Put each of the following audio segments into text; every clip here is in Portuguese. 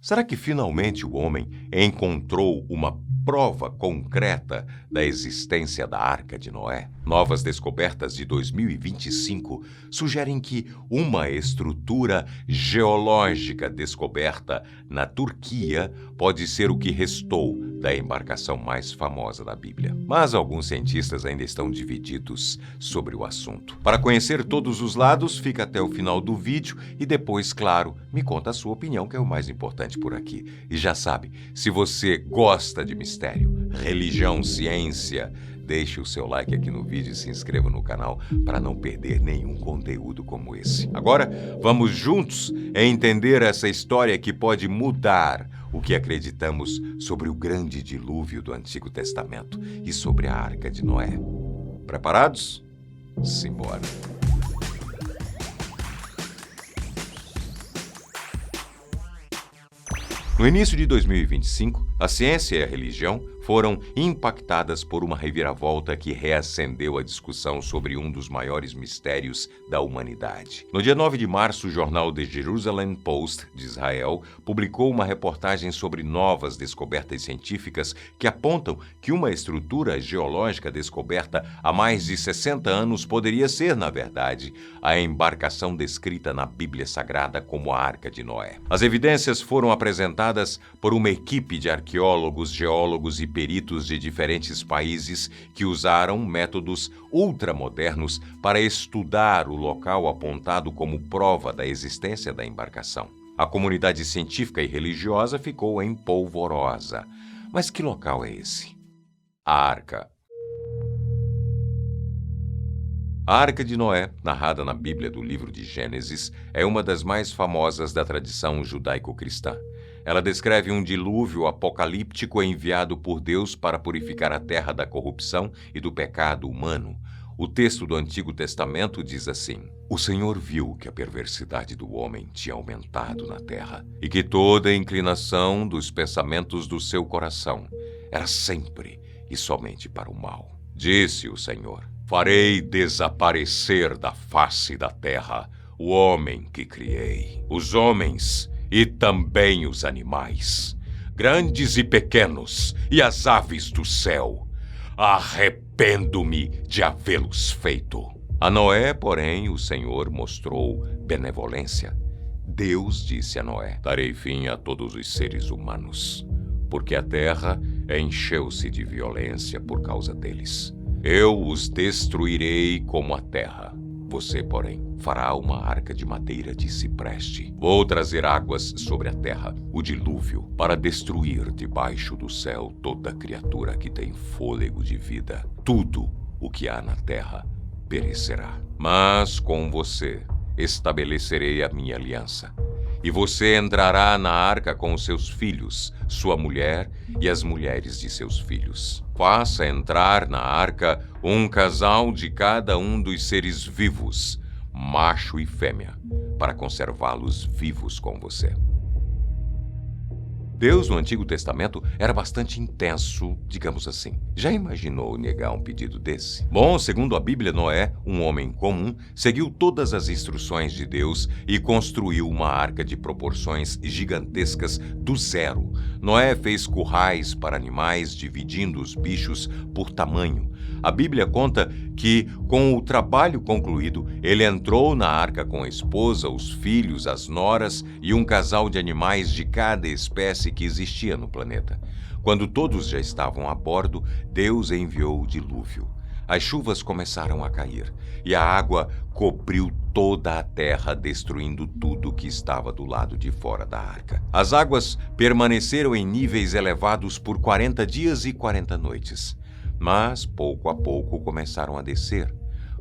Será que finalmente o homem encontrou uma prova concreta da existência da Arca de Noé? Novas descobertas de 2025 sugerem que uma estrutura geológica descoberta na Turquia pode ser o que restou da embarcação mais famosa da Bíblia. Mas alguns cientistas ainda estão divididos sobre o assunto. Para conhecer todos os lados, fica até o final do vídeo e depois, claro, me conta a sua opinião, que é o mais importante por aqui. E já sabe, se você gosta de mistério, religião, ciência, deixe o seu like aqui no vídeo e se inscreva no canal para não perder nenhum conteúdo como esse. Agora, vamos juntos entender essa história que pode mudar o que acreditamos sobre o grande dilúvio do Antigo Testamento e sobre a Arca de Noé. Preparados? Simbora! No início de 2025, a ciência e a religião foram impactadas por uma reviravolta que reacendeu a discussão sobre um dos maiores mistérios da humanidade. No dia 9 de março, o jornal The Jerusalem Post de Israel publicou uma reportagem sobre novas descobertas científicas que apontam que uma estrutura geológica descoberta há mais de 60 anos poderia ser, na verdade, a embarcação descrita na Bíblia Sagrada como a Arca de Noé. As evidências foram apresentadas por uma equipe de arqueólogos, geólogos e peritos de diferentes países que usaram métodos ultramodernos para estudar o local apontado como prova da existência da embarcação. A comunidade científica e religiosa ficou em polvorosa. Mas que local é esse? A Arca. A Arca de Noé, narrada na Bíblia do livro de Gênesis, é uma das mais famosas da tradição judaico-cristã. Ela descreve um dilúvio apocalíptico enviado por Deus para purificar a terra da corrupção e do pecado humano. O texto do Antigo Testamento diz assim: O Senhor viu que a perversidade do homem tinha aumentado na terra e que toda a inclinação dos pensamentos do seu coração era sempre e somente para o mal. Disse o Senhor: Farei desaparecer da face da terra o homem que criei, os homens e também os animais, grandes e pequenos, e as aves do céu. Arrependo-me de havê-los feito. A Noé, porém, o Senhor mostrou benevolência. Deus disse a Noé: Darei fim a todos os seres humanos, porque a terra encheu-se de violência por causa deles. Eu os destruirei como a terra. Você, porém, fará uma arca de madeira de cipreste. Vou trazer águas sobre a terra, o dilúvio, para destruir debaixo do céu toda criatura que tem fôlego de vida. Tudo o que há na terra perecerá. Mas com você estabelecerei a minha aliança. E você entrará na arca com os seus filhos, sua mulher e as mulheres de seus filhos. Faça entrar na arca um casal de cada um dos seres vivos, macho e fêmea, para conservá-los vivos com você. Deus, no Antigo Testamento, era bastante intenso, digamos assim. Já imaginou negar um pedido desse? Bom, segundo a Bíblia, Noé, um homem comum, seguiu todas as instruções de Deus e construiu uma arca de proporções gigantescas do zero. Noé fez currais para animais, dividindo os bichos por tamanho. A Bíblia conta que, com o trabalho concluído, ele entrou na arca com a esposa, os filhos, as noras e um casal de animais de cada espécie que existia no planeta. Quando todos já estavam a bordo, Deus enviou o dilúvio. As chuvas começaram a cair e a água cobriu toda a terra, destruindo tudo que estava do lado de fora da arca. As águas permaneceram em níveis elevados por 40 dias e 40 noites. Mas, pouco a pouco, começaram a descer.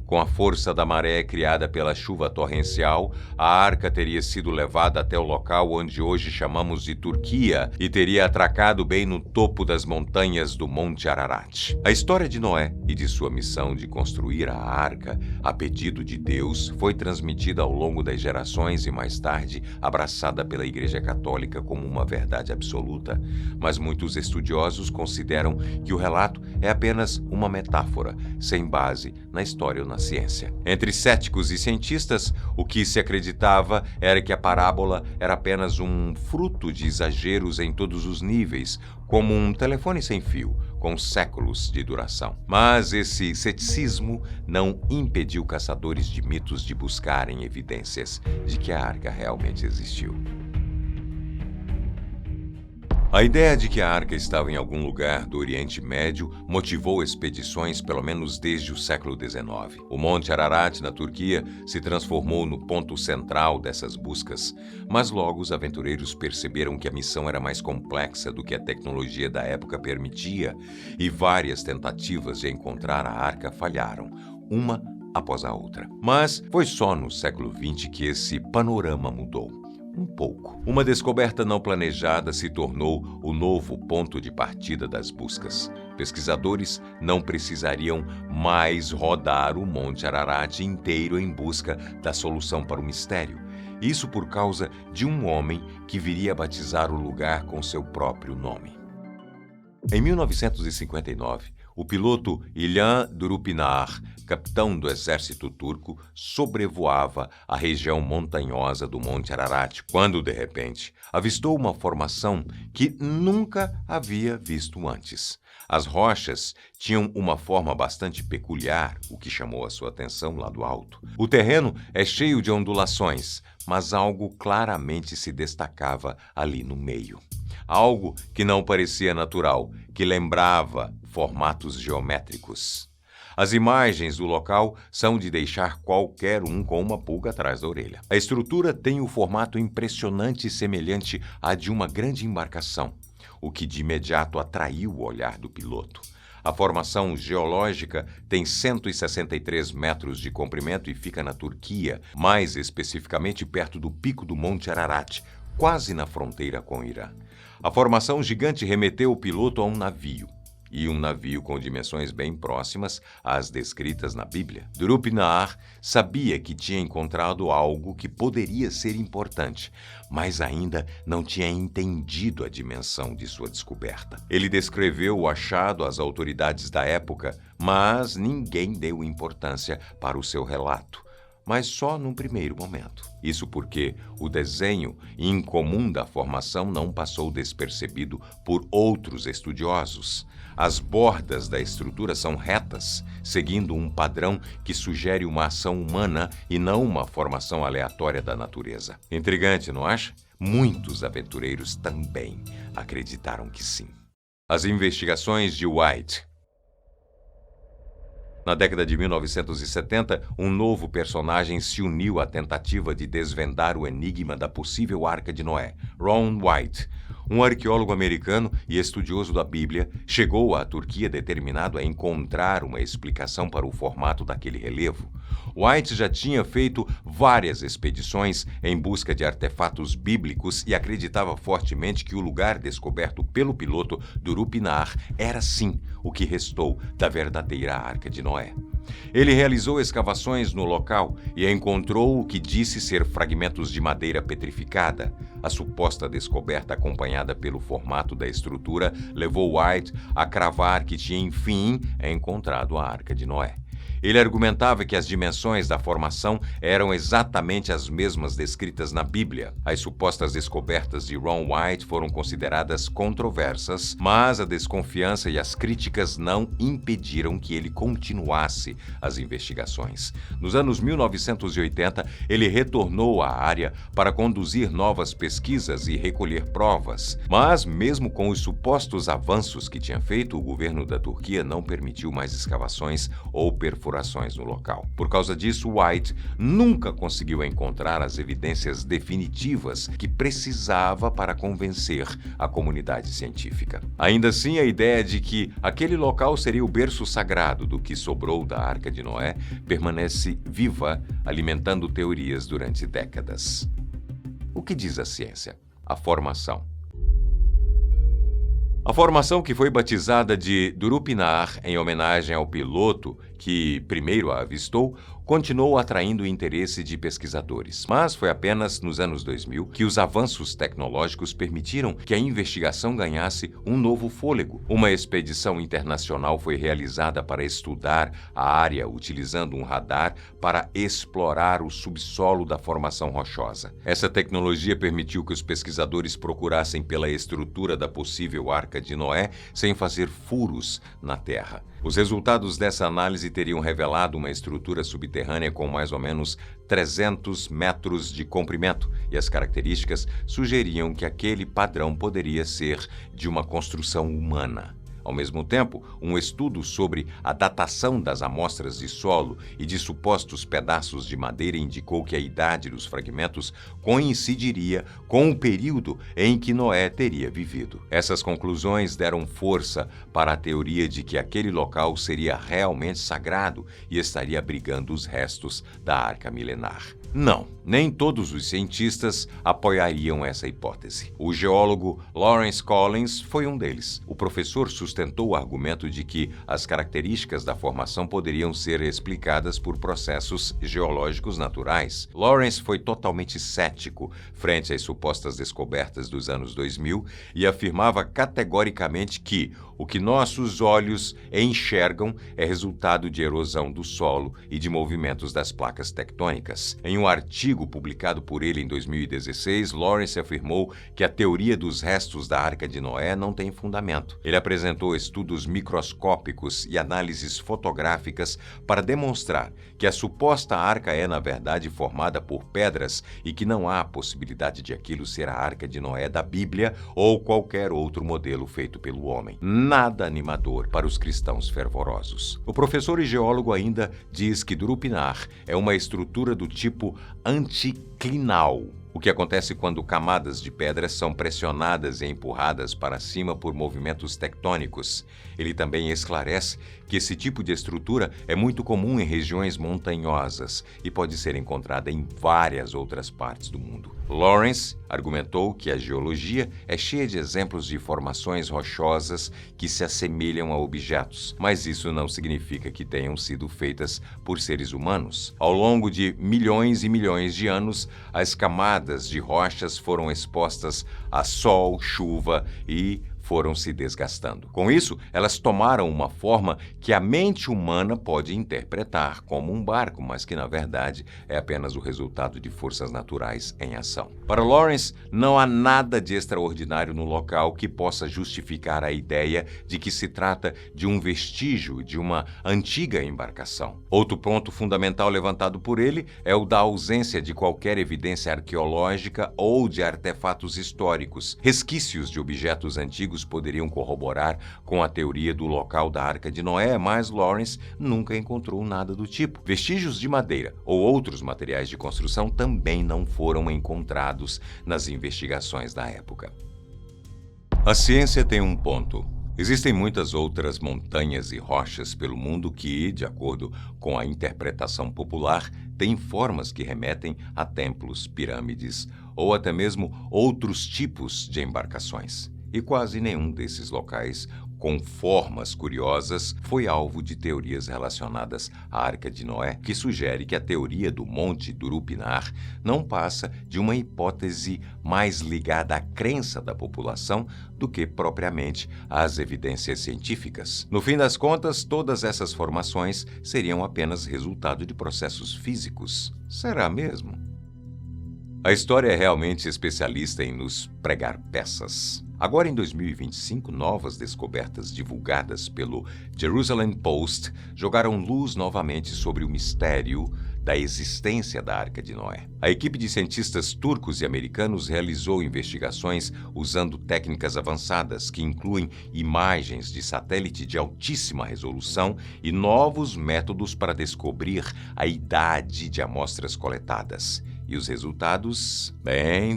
Com a força da maré criada pela chuva torrencial, a arca teria sido levada até o local onde hoje chamamos de Turquia e teria atracado bem no topo das montanhas do Monte Ararat. A história de Noé e de sua missão de construir a arca, a pedido de Deus, foi transmitida ao longo das gerações e mais tarde abraçada pela Igreja Católica como uma verdade absoluta. Mas muitos estudiosos consideram que o relato é apenas uma metáfora, sem base na história ou na ciência. Entre céticos e cientistas, o que se acreditava era que a parábola era apenas um fruto de exageros em todos os níveis, como um telefone sem fio, com séculos de duração. Mas esse ceticismo não impediu caçadores de mitos de buscarem evidências de que a arca realmente existiu. A ideia de que a arca estava em algum lugar do Oriente Médio motivou expedições pelo menos desde o século XIX. O Monte Ararat, na Turquia, se transformou no ponto central dessas buscas, mas logo os aventureiros perceberam que a missão era mais complexa do que a tecnologia da época permitia, e várias tentativas de encontrar a arca falharam, uma após a outra. Mas foi só no século XX que esse panorama mudou. Um pouco. Uma descoberta não planejada se tornou o novo ponto de partida das buscas. Pesquisadores não precisariam mais rodar o Monte Ararat inteiro em busca da solução para o mistério. Isso por causa de um homem que viria a batizar o lugar com seu próprio nome. Em 1959, o piloto Ilan Durupinar, capitão do exército turco, sobrevoava a região montanhosa do Monte Ararat, quando, de repente, avistou uma formação que nunca havia visto antes. As rochas tinham uma forma bastante peculiar, o que chamou a sua atenção lá do alto. O terreno é cheio de ondulações, mas algo claramente se destacava ali no meio. Algo que não parecia natural, que lembrava formatos geométricos. As imagens do local são de deixar qualquer um com uma pulga atrás da orelha. A estrutura tem o formato impressionante e semelhante à de uma grande embarcação, o que de imediato atraiu o olhar do piloto. A formação geológica tem 163 metros de comprimento e fica na Turquia, mais especificamente perto do pico do Monte Ararat, quase na fronteira com o Irã. A formação gigante remeteu o piloto a um navio com dimensões bem próximas às descritas na Bíblia. Durupinar sabia que tinha encontrado algo que poderia ser importante, mas ainda não tinha entendido a dimensão de sua descoberta. Ele descreveu o achado às autoridades da época, mas ninguém deu importância para o seu relato. Mas só num primeiro momento. Isso porque o desenho incomum da formação não passou despercebido por outros estudiosos. As bordas da estrutura são retas, seguindo um padrão que sugere uma ação humana e não uma formação aleatória da natureza. Intrigante, não acha? Muitos aventureiros também acreditaram que sim. As investigações de White. Na década de 1970, um novo personagem se uniu à tentativa de desvendar o enigma da possível Arca de Noé. Ron White, um arqueólogo americano e estudioso da Bíblia, chegou à Turquia determinado a encontrar uma explicação para o formato daquele relevo. White já tinha feito várias expedições em busca de artefatos bíblicos e acreditava fortemente que o lugar descoberto pelo piloto Durupinar era sim o que restou da verdadeira Arca de Noé. Ele realizou escavações no local e encontrou o que disse ser fragmentos de madeira petrificada. A suposta descoberta, acompanhada pelo formato da estrutura, levou White a cravar que tinha, enfim, encontrado a Arca de Noé. Ele argumentava que as dimensões da formação eram exatamente as mesmas descritas na Bíblia. As supostas descobertas de Ron White foram consideradas controversas, mas a desconfiança e as críticas não impediram que ele continuasse as investigações. Nos anos 1980, ele retornou à área para conduzir novas pesquisas e recolher provas. Mas, mesmo com os supostos avanços que tinha feito, o governo da Turquia não permitiu mais escavações ou perfurações no local. Por causa disso, White nunca conseguiu encontrar as evidências definitivas que precisava para convencer a comunidade científica. Ainda assim, a ideia de que aquele local seria o berço sagrado do que sobrou da Arca de Noé permanece viva, alimentando teorias durante décadas. O que diz a ciência? A formação. A formação, que foi batizada de Durupinar em homenagem ao piloto que primeiro a avistou, continuou atraindo o interesse de pesquisadores. Mas foi apenas nos anos 2000 que os avanços tecnológicos permitiram que a investigação ganhasse um novo fôlego. Uma expedição internacional foi realizada para estudar a área utilizando um radar para explorar o subsolo da formação rochosa. Essa tecnologia permitiu que os pesquisadores procurassem pela estrutura da possível Arca de Noé sem fazer furos na terra. Os resultados dessa análise teriam revelado uma estrutura subterrânea com mais ou menos 300 metros de comprimento, e as características sugeriam que aquele padrão poderia ser de uma construção humana. Ao mesmo tempo, um estudo sobre a datação das amostras de solo e de supostos pedaços de madeira indicou que a idade dos fragmentos coincidiria com o período em que Noé teria vivido. Essas conclusões deram força para a teoria de que aquele local seria realmente sagrado e estaria abrigando os restos da Arca Milenar. Não, nem todos os cientistas apoiariam essa hipótese. O geólogo Lawrence Collins foi um deles. O professor sustentou o argumento de que as características da formação poderiam ser explicadas por processos geológicos naturais. Lawrence foi totalmente cético frente às supostas descobertas dos anos 2000 e afirmava categoricamente que o que nossos olhos enxergam é resultado de erosão do solo e de movimentos das placas tectônicas. Em um artigo publicado por ele em 2016, Lawrence afirmou que a teoria dos restos da Arca de Noé não tem fundamento. Ele apresentou estudos microscópicos e análises fotográficas para demonstrar que a suposta arca é, na verdade, formada por pedras e que não há possibilidade de aquilo ser a Arca de Noé da Bíblia ou qualquer outro modelo feito pelo homem. Nada animador para os cristãos fervorosos. O professor e geólogo ainda diz que Drupinar é uma estrutura do tipo anticlinal, o que acontece quando camadas de pedras são pressionadas e empurradas para cima por movimentos tectônicos. Ele também esclarece que esse tipo de estrutura é muito comum em regiões montanhosas e pode ser encontrada em várias outras partes do mundo. Lawrence argumentou que a geologia é cheia de exemplos de formações rochosas que se assemelham a objetos, mas isso não significa que tenham sido feitas por seres humanos. Ao longo de milhões e milhões de anos, as camadas de rochas foram expostas a sol, chuva e foram se desgastando. Com isso, elas tomaram uma forma que a mente humana pode interpretar como um barco, mas que, na verdade, é apenas o resultado de forças naturais em ação. Para Lawrence, não há nada de extraordinário no local que possa justificar a ideia de que se trata de um vestígio de uma antiga embarcação. Outro ponto fundamental levantado por ele é o da ausência de qualquer evidência arqueológica ou de artefatos históricos. Resquícios de objetos antigos poderiam corroborar com a teoria do local da Arca de Noé, mas Lawrence nunca encontrou nada do tipo. Vestígios de madeira ou outros materiais de construção também não foram encontrados nas investigações da época. A ciência tem um ponto. Existem muitas outras montanhas e rochas pelo mundo que, de acordo com a interpretação popular, têm formas que remetem a templos, pirâmides ou até mesmo outros tipos de embarcações. E quase nenhum desses locais com formas curiosas foi alvo de teorias relacionadas à Arca de Noé, que sugere que a teoria do Monte Drupinar não passa de uma hipótese mais ligada à crença da população do que propriamente às evidências científicas. No fim das contas, todas essas formações seriam apenas resultado de processos físicos. Será mesmo? A história é realmente especialista em nos pregar peças. Agora, em 2025, novas descobertas divulgadas pelo Jerusalem Post jogaram luz novamente sobre o mistério da existência da Arca de Noé. A equipe de cientistas turcos e americanos realizou investigações usando técnicas avançadas que incluem imagens de satélite de altíssima resolução e novos métodos para descobrir a idade de amostras coletadas. E os resultados,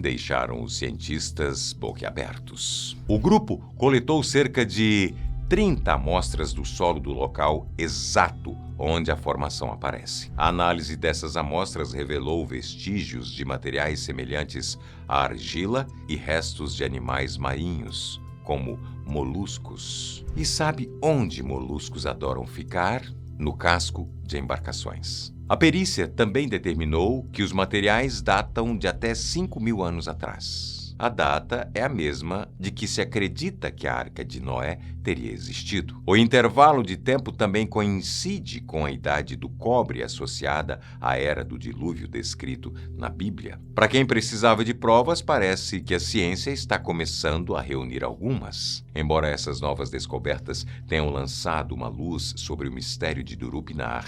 deixaram os cientistas boquiabertos. O grupo coletou cerca de 30 amostras do solo do local exato onde a formação aparece. A análise dessas amostras revelou vestígios de materiais semelhantes à argila e restos de animais marinhos, como moluscos. E sabe onde moluscos adoram ficar? no casco de embarcações. A perícia também determinou que os materiais datam de até 5.000 anos atrás. A data é a mesma de que se acredita que a Arca de Noé teria existido. O intervalo de tempo também coincide com a idade do cobre associada à era do dilúvio descrito na Bíblia. Para quem precisava de provas, parece que a ciência está começando a reunir algumas. Embora essas novas descobertas tenham lançado uma luz sobre o mistério de Durupnar,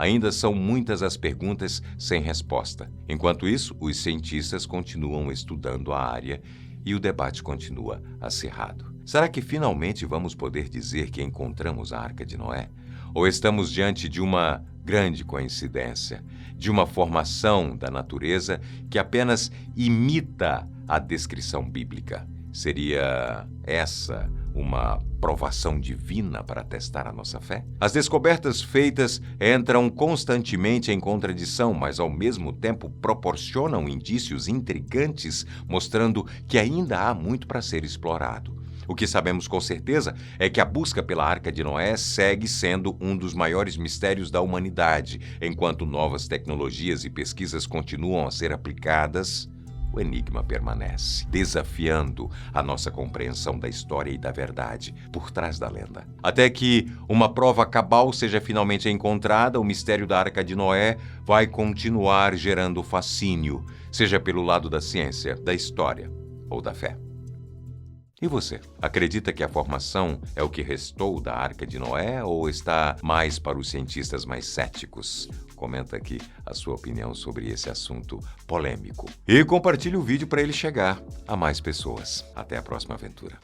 ainda são muitas as perguntas sem resposta. Enquanto isso, os cientistas continuam estudando a área e o debate continua acirrado. Será que finalmente vamos poder dizer que encontramos a Arca de Noé? Ou estamos diante de uma grande coincidência, de uma formação da natureza que apenas imita a descrição bíblica? Seria essa uma provação divina para testar a nossa fé? As descobertas feitas entram constantemente em contradição, mas ao mesmo tempo proporcionam indícios intrigantes, mostrando que ainda há muito para ser explorado. O que sabemos com certeza é que a busca pela Arca de Noé segue sendo um dos maiores mistérios da humanidade. Enquanto novas tecnologias e pesquisas continuam a ser aplicadas, o enigma permanece, desafiando a nossa compreensão da história e da verdade por trás da lenda. Até que uma prova cabal seja finalmente encontrada, o mistério da Arca de Noé vai continuar gerando fascínio, seja pelo lado da ciência, da história ou da fé. E você? Acredita que a formação é o que restou da Arca de Noé ou está mais para os cientistas mais céticos? Comenta aqui a sua opinião sobre esse assunto polêmico. E compartilhe o vídeo para ele chegar a mais pessoas. Até a próxima aventura.